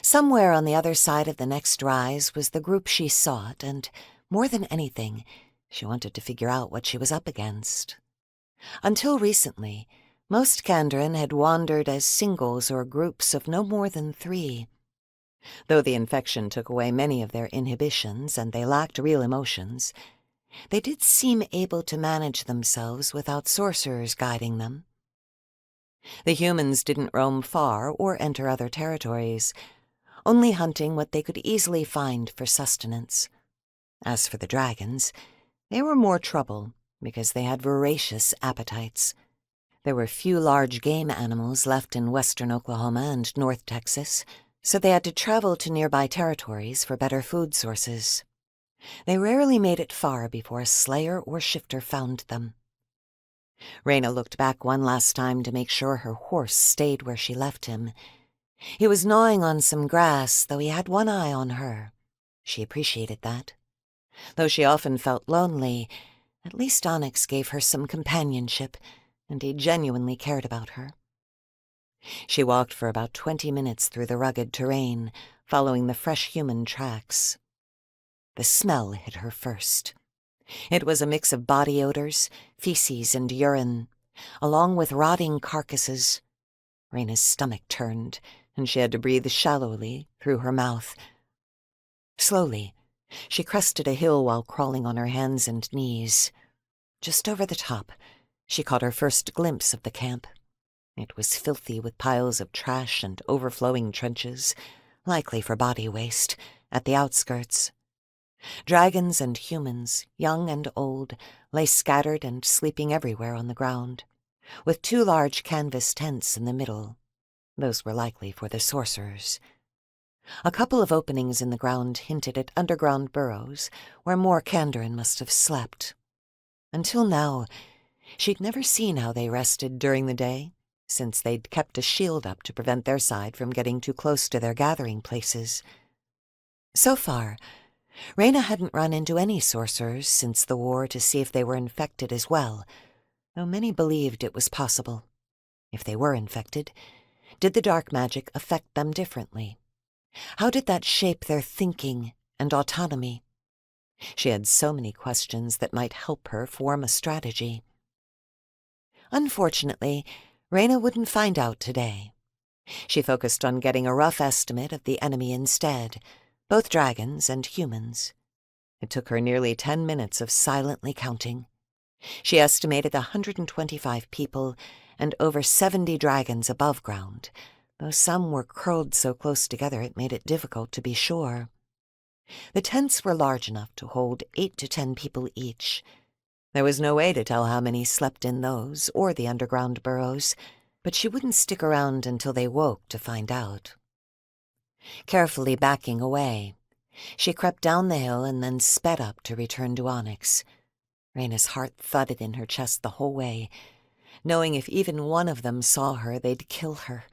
Somewhere on the other side of the next rise was the group she sought, and more than anything, she wanted to figure out what she was up against. Until recently, most Kandran had wandered as singles or groups of no more than 3. Though the infection took away many of their inhibitions and they lacked real emotions, they did seem able to manage themselves without sorcerers guiding them. The humans didn't roam far or enter other territories, only hunting what they could easily find for sustenance. As for the dragons, they were more trouble because they had voracious appetites. There were few large game animals left in western Oklahoma and North Texas, so they had to travel to nearby territories for better food sources. They rarely made it far before a slayer or shifter found them. Rayna looked back one last time to make sure her horse stayed where she left him. He was gnawing on some grass, though he had one eye on her. She appreciated that. Though she often felt lonely, at least Onyx gave her some companionship, and he genuinely cared about her. She walked for about 20 minutes through the rugged terrain, following the fresh human tracks. The smell hit her first. It was a mix of body odors, feces and urine, along with rotting carcasses. Rayna's stomach turned, and she had to breathe shallowly through her mouth. Slowly, she crested a hill while crawling on her hands and knees. Just over the top, she caught her first glimpse of the camp. It was filthy with piles of trash and overflowing trenches, likely for body waste, at the outskirts. Dragons and humans, young and old, lay scattered and sleeping everywhere on the ground, with 2 large canvas tents in the middle. Those were likely for the sorcerers. A couple of openings in the ground hinted at underground burrows where more Kandran must have slept. Until now, she'd never seen how they rested during the day, since they'd kept a shield up to prevent their side from getting too close to their gathering places. So far, Rayna hadn't run into any sorcerers since the war to see if they were infected as well, though many believed it was possible. If they were infected, did the dark magic affect them differently? How did that shape their thinking and autonomy? She had so many questions that might help her form a strategy. Unfortunately, Rayna wouldn't find out today. She focused on getting a rough estimate of the enemy instead, both dragons and humans. It took her nearly 10 minutes of silently counting. She estimated 125 people and over 70 dragons above ground, though some were curled so close together it made it difficult to be sure. The tents were large enough to hold 8 to 10 people each. There was no way to tell how many slept in those or the underground burrows, but she wouldn't stick around until they woke to find out. Carefully backing away, she crept down the hill and then sped up to return to Onyx. Rayna's heart thudded in her chest the whole way, knowing if even one of them saw her, they'd kill her,